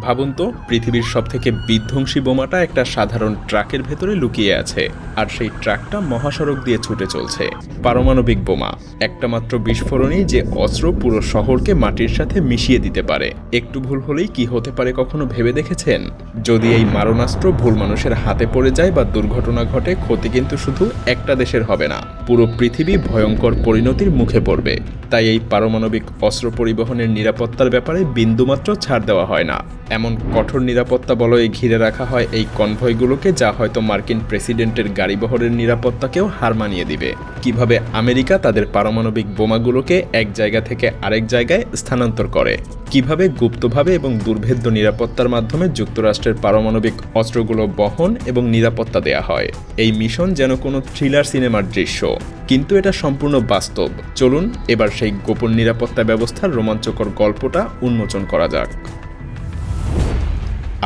ভাবুন তো, পৃথিবীর সবথেকে বিধ্বংসী বোমাটা একটা সাধারণ ট্রাকের ভেতরে লুকিয়ে আছে, আর সেই ট্রাকটা মহাসড়ক দিয়ে ছুটে চলছে। পারমাণবিক বোমা, একটা মাত্র বিস্ফোরণেই যে অস্ত্র পুরো শহরকে মাটির সাথে মিশিয়ে দিতে পারে। একটু ভুল হলেই কি হতে পারে কখনো ভেবে দেখেছেন? যদি এই মারণাস্ত্র ভুল মানুষের হাতে পড়ে যায় বা দুর্ঘটনা ঘটে, ক্ষতি কিন্তু শুধু একটা দেশের হবে না, পুরো পৃথিবী ভয়ঙ্কর পরিণতির মুখে পড়বে। তাই এই পারমাণবিক অস্ত্র পরিবহনের নিরাপত্তার ব্যাপারে বিন্দুমাত্র ছাড় দেওয়া হয় না। এমন কঠোর নিরাপত্তা বলয়ে ঘিরে রাখা হয় এই কনভয়গুলোকে, যা হয়তো মার্কিন প্রেসিডেন্টের গাড়িবহরের নিরাপত্তাকেও হার মানিয়ে দিবে। কিভাবে আমেরিকা তাদের পারমাণবিক বোমাগুলোকে এক জায়গা থেকে আরেক জায়গায় স্থানান্তর করে, কিভাবে গুপ্তভাবে এবং দুর্ভেদ্য নিরাপত্তার মাধ্যমে যুক্তরাষ্ট্রের পারমাণবিক অস্ত্রগুলো বহন এবং নিরাপত্তা দেয়া হয়। এই মিশন যেন কোনো থ্রিলার সিনেমার দৃশ্য, কিন্তু এটা সম্পূর্ণ বাস্তব। চলুন এবার সেই গোপন নিরাপত্তা ব্যবস্থার রোমাঞ্চকর গল্পটা উন্মোচন করা যাক।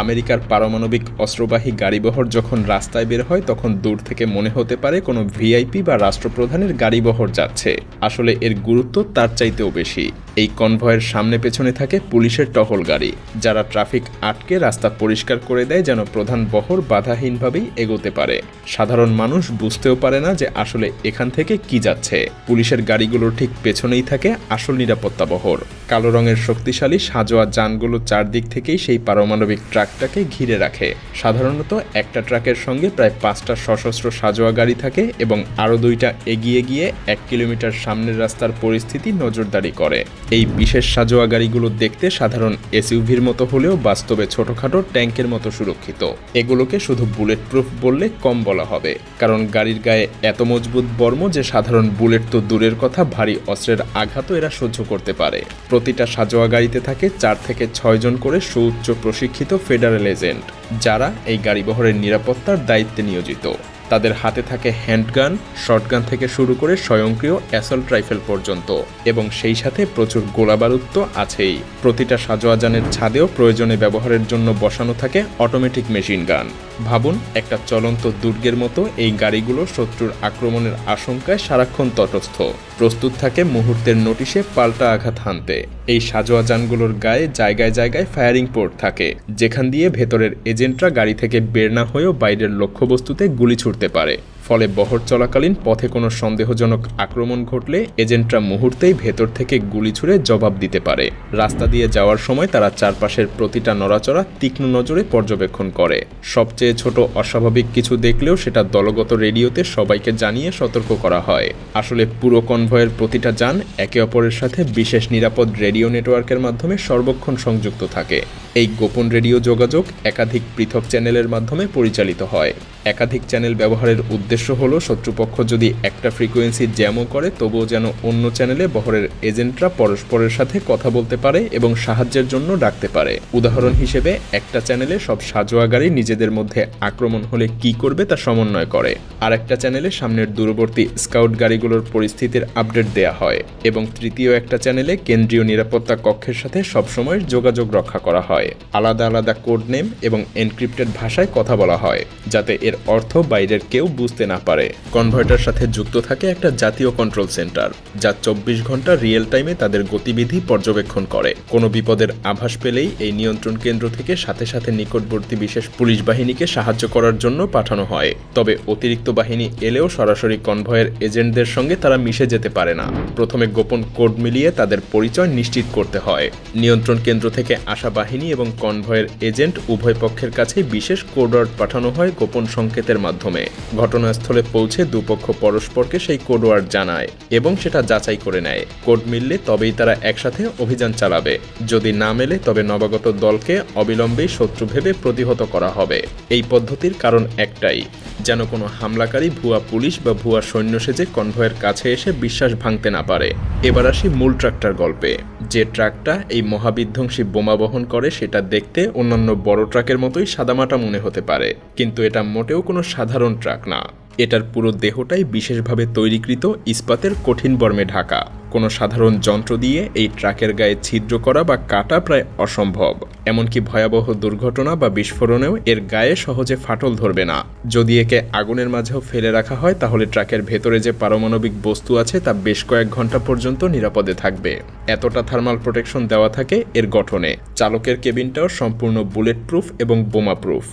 আমেরিকার পারমাণবিক অস্ত্রবাহী গাড়িবহর যখন রাস্তায় বের হয়, তখন দূর থেকে মনে হতে পারে কোনো ভিআইপি বা রাষ্ট্রপ্রধানের গাড়িবহর যাচ্ছে। আসলে এর গুরুত্ব তার চাইতেও বেশি। এই কনভয়ের সামনে পেছনে থাকে পুলিশের টহল গাড়ি, যারা ট্রাফিক আটকে রাস্তা পরিষ্কার করে দেয় যেন প্রধান বহর বাধাহীনভাবেই এগোতে পারে। সাধারণ মানুষ বুঝতেও পারে না যে আসলে এখান থেকে কি যাচ্ছে। পুলিশের গাড়িগুলোর ঠিক পেছনেই থাকে আসল নিরাপত্তা বহর। কালো রঙের শক্তিশালী সাজোয়া যানগুলো চারদিক থেকেই সেই পারমাণবিক ট্রাকটাকে ঘিরে রাখে। সাধারণত একটা ট্রাকের সঙ্গে প্রায় 5টা সশস্ত্র সাজোয়া গাড়ি থাকে এবং আরও 2টা এগিয়ে গিয়ে 1 কিলোমিটার সামনের রাস্তার পরিস্থিতি নজরদারি করে। এই বিশেষ সাজোয়া গাড়িগুলো দেখতে সাধারণ এসইউভির মতো হলেও বাস্তবে ছোটখাটো ট্যাঙ্কের মতো সুরক্ষিত। এগুলোকে শুধু বুলেট প্রুফ বললে কম বলা হবে, কারণ গাড়ির গায়ে এত মজবুত বর্ম যে সাধারণ বুলেট তো দূরের কথা, ভারী অস্ত্রের আঘাতও এরা সহ্য করতে পারে। প্রতিটা সাজোয়া গাড়িতে থাকে 4 থেকে 6 জন করে সুউচ্চ প্রশিক্ষিত ফেডারেল এজেন্ট, যারা এই গাড়িবহরের নিরাপত্তার দায়িত্বে নিয়োজিত। তাদের হাতে থাকে হ্যান্ডগান, শটগান থেকে শুরু করে স্বয়ংক্রিয় অ্যাসল্ট রাইফেল পর্যন্ত, এবং সেই সাথে প্রচুর গোলাবারুদ তো আছেই। প্রতিটা সাজোয়া যানের ছাদেও প্রয়োজনে ব্যবহারের জন্য বসানো থাকে অটোমেটিক মেশিন গান। ভাবুন, একটা চলন্ত দুর্গের মতো এই গাড়িগুলো শত্রুর আক্রমণের আশঙ্কায় সারাক্ষণ তটস্থ, প্রস্তুত থাকে মুহূর্তের নোটিশে পাল্টা আঘাত হানতে। এই সাজোয়া যানগুলোর গায়ে জায়গায় জায়গায় ফায়ারিং পোর্ট থাকে, যেখান দিয়ে ভেতরের এজেন্টরা গাড়ি থেকে বের না হয়েও বাইরের লক্ষ্যবস্তুতে গুলি ছুড়তে পারে। ফলে বহর চলাকালীন পথে কোনো সন্দেহজনক আক্রমণ ঘটলে এজেন্টরা মুহূর্তেই ভেতর থেকে গুলি ছুড়ে জবাব দিতে পারে। রাস্তা দিয়ে যাওয়ার সময় তারা চারপাশের প্রতিটা নড়াচড়া তীক্ষ্ণ নজরে পর্যবেক্ষণ করে। সবচেয়ে ছোট অস্বাভাবিক কিছু দেখলেও সেটা দলগত রেডিওতে সবাইকে জানিয়ে সতর্ক করা হয়। আসলে পুরো কনভয়ের প্রতিটা যান একে অপরের সাথে বিশেষ নিরাপদ রেডিও নেটওয়ার্কের মাধ্যমে সর্বক্ষণ সংযুক্ত থাকে। এই গোপন রেডিও যোগাযোগ একাধিক পৃথক চ্যানেলের মাধ্যমে পরিচালিত হয়। একাধিক চ্যানেল ব্যবহারের উদ্দেশ্য হলো শত্রুপক্ষ যদি একটা ফ্রিকোয়েন্সি জ্যামও করে, তবুও যেন অন্য চ্যানেলে বহরের এজেন্টরা পরস্পরের সাথে কথা বলতে পারে এবং সাহায্যের জন্য ডাকতে পারে। উদাহরণ হিসেবে, একটা চ্যানেলে সব সাজোয়া গাড়ি নিজেদের মধ্যে আক্রমণ হলে কি করবে তা সমন্বয় করে, আর একটা চ্যানেলে সামনের দূরবর্তী স্কাউট গাড়িগুলোর পরিস্থিতির আপডেট দেয়া হয়, এবং তৃতীয় একটা চ্যানেলে কেন্দ্রীয় নিরাপত্তা কক্ষের সাথে সবসময় যোগাযোগ রক্ষা করা হয়। আলাদা আলাদা কোড নেম এবং এনক্রিপ্টেড ভাষায় কথা বলা হয়, যাতে এর অর্থ বাইরের কেউ বুঝতে না পারে। কনভয়টার সাথে যুক্ত থাকে একটা জাতীয় কন্ট্রোল সেন্টার, যা 24 ঘন্টা রিয়েল টাইমে তাদের গতিবিধি পর্যবেক্ষণ করে। কোনো বিপদের আভাস পেলেই এই নিয়ন্ত্রণ কেন্দ্র থেকে সাথে সাথে নিকটবর্তী বিশেষ পুলিশ বাহিনীকে সাহায্য করার জন্য পাঠানো হয়। তবে অতিরিক্ত বাহিনী এলেও সরাসরি কনভয়ের এজেন্টদের সঙ্গে তারা মিশে যেতে পারে না। প্রথমে গোপন কোড মিলিয়ে তাদের পরিচয় নিশ্চিত করতে হয়। নিয়ন্ত্রণ কেন্দ্র থেকে আসা বাহিনী এবং কনভয়ের এজেন্ট উভয় পক্ষের কাছে বিশেষ কোডওয়ার্ড পাঠানো হয় গোপন সংকেতের মাধ্যমে। ঘটনাস্থলে পৌঁছে দুপক্ষ পরস্পরকে সেই কোডওয়ার্ড জানায় এবং সেটা যাচাই করে নেয়। কোড মিললে তবেই তারা একসাথে অভিযান চালাবে। যদি না মেলে তবে নবাগত দলকে অবিলম্বেই শত্রু ভেবে প্রতিহত করা হবে। এই পদ্ধতির কারণ একটাই, যেন কোনো হামলাকারী ভুয়া পুলিশ বা ভুয়া সৈন্য সেজে কনভয়ের কাছে এসে বিশ্বাস ভাঙতে না পারে। এবার আসি মূল ট্রাকটার গল্পে। যে ট্রাকটা এই মহাবিধ্বংসী বোমা বহন করে, সেটা দেখতে অন্যান্য বড় ট্রাকের মতোই সাদামাটা মনে হতে পারে, কিন্তু এটা মোটেও কোনো সাধারণ ট্রাক না। এটার পুরো দেহটাই বিশেষভাবে তৈরিকৃত ইস্পাতের কঠিন বর্মে ঢাকা। কোনো সাধারণ যন্ত্র দিয়ে এই ট্রাকের গায়ে ছিদ্র করা বা কাটা প্রায় অসম্ভব। এমনকি ভয়াবহ দুর্ঘটনা বা বিস্ফোরণেও এর গায়ে সহজে ফাটল ধরবে না। যদি একে আগুনের মাঝেও ফেলে রাখা হয় তাহলে ট্রাকের ভেতরে যে পারমাণবিক বস্তু আছে তা বেশ কয়েক ঘন্টা পর্যন্ত নিরাপদে থাকবে। এতটা থার্মাল প্রোটেকশন দেওয়া থাকে এর গঠনে। চালকের কেবিনটাও সম্পূর্ণ বুলেট প্রুফ এবং বোমা প্রুফ।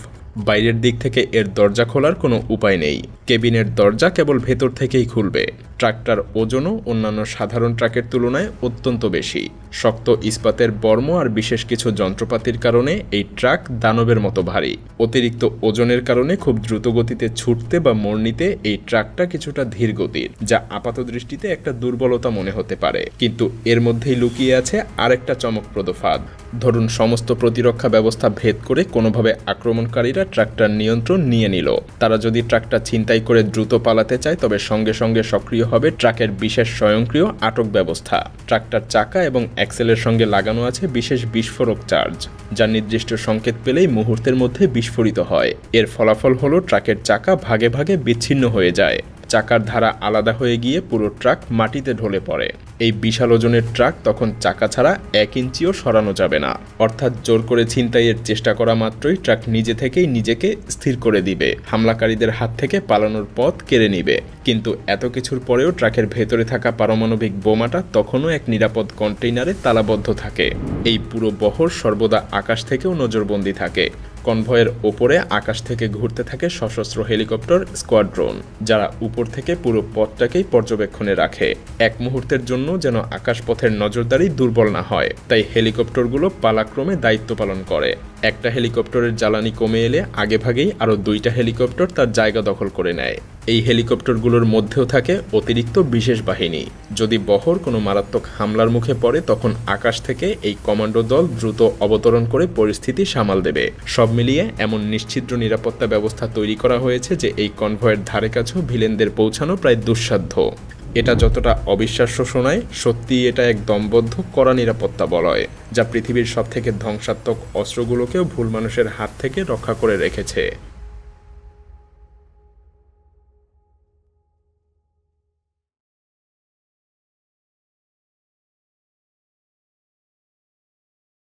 বাইরের দিক থেকে এর দরজা খোলার কোনো উপায় নেই। কেবিনের দরজা কেবল ভেতর থেকেই খুলবে। ট্রাকটার ওজনও অন্যান্য সাধারণ ট্রাকের তুলনায় অত্যন্ত বেশি। শক্ত ইস্পাতের বর্ম আর বিশেষ কিছু যন্ত্রপাতির কারণে এই ট্রাক দানবের মতো ভারী। অতিরিক্ত ওজনের কারণে খুব দ্রুত গতিতে ছুটতে বা মোড় নিতে এই ট্রাকটা কিছুটা ধীর গতির, যা আপাতদৃষ্টিতে একটা দুর্বলতা মনে হতে পারে। কিন্তু এর মধ্যেই লুকিয়ে আছে আরেকটা চমকপ্রদ ফাঁদ। ধরুন সমস্ত প্রতিরক্ষা ব্যবস্থা ভেদ করে কোনোভাবে আক্রমণকারীরা ট্রাকটার নিয়ন্ত্রণ নিয়ে নিল। তারা যদি ট্রাকটা ছিনতাই করে দ্রুত পালাতে চায় তবে সঙ্গে সঙ্গে সক্রিয় হবে ট্রাকের বিশেষ স্বয়ংক্রিয় আটক ব্যবস্থা। ট্রাকটার চাকা এবং অ্যাক্সেলের সঙ্গে লাগানো আছে বিশেষ বিস্ফোরক চার্জ, যা নির্দিষ্ট সংকেত পেলেই মুহূর্তের মধ্যে বিস্ফোরিত হয়। এর ফলাফল হলো ট্রাকের চাকা ভাগে ভাগে বিচ্ছিন্ন হয়ে যায়। চাকার ধারা আলাদা হয়ে গিয়ে পুরো ট্রাক মাটিতে ঢলে পড়ে। এই বিশাল ওজনের ট্রাক তখন চাকা ছাড়া 1 ইঞ্চিও সরানো যাবে না। অর্থাৎ জোর করে ছিনতাইয়ের চেষ্টা করা মাত্রই ট্রাক নিজে থেকেই নিজেকে স্থির করে দিবে, হামলাকারীদের হাত থেকে পালানোর পথ কেড়ে নিবে। কিন্তু এত কিছুর পরেও ট্রাকের ভেতরে থাকা পারমাণবিক বোমাটা তখনও এক নিরাপদ কন্টেইনারে তালাবদ্ধ থাকে। এই পুরো বহর সর্বদা আকাশ থেকেও নজরবন্দি থাকে। কনভয়ের ওপরে আকাশ থেকে ঘুরতে থাকে সশস্ত্র হেলিকপ্টার স্কোয়াড্রন, যারা উপর থেকে পুরো পথটাকেই পর্যবেক্ষণে রাখে। এক মুহূর্তের জন্য যেন আকাশপথের নজরদারি দুর্বল না হয়, তাই হেলিকপ্টারগুলো পালাক্রমে দায়িত্ব পালন করে। একটা হেলিকপ্টারের জ্বালানি কমে এলে আগেভাগেই আরও 2টা হেলিকপ্টার তার জায়গা দখল করে নেয়। এই হেলিকপ্টারগুলোর মধ্যেও থাকে অতিরিক্ত বিশেষ বাহিনী। যদি বহর কোনো মারাত্মক হামলার মুখে পড়ে তখন আকাশ থেকে এই কমান্ডো দল দ্রুত অবতরণ করে পরিস্থিতি সামাল দেবে। সব মিলিয়ে এমন নিশ্ছিদ্র নিরাপত্তা ব্যবস্থা তৈরি করা হয়েছে যে এই কনভয়ের ধারে কাছেও ভিলেনদের পৌঁছানো প্রায় দুঃসাধ্য। এটা যতটা অবিশ্বাস্য শোনায়, সত্যিই এটা এক দমবদ্ধ কড়া নিরাপত্তা বলয়, যা পৃথিবীর সবথেকে ধ্বংসাত্মক অস্ত্রগুলোকেও ভুল মানুষের হাত থেকে রক্ষা করে রেখেছে।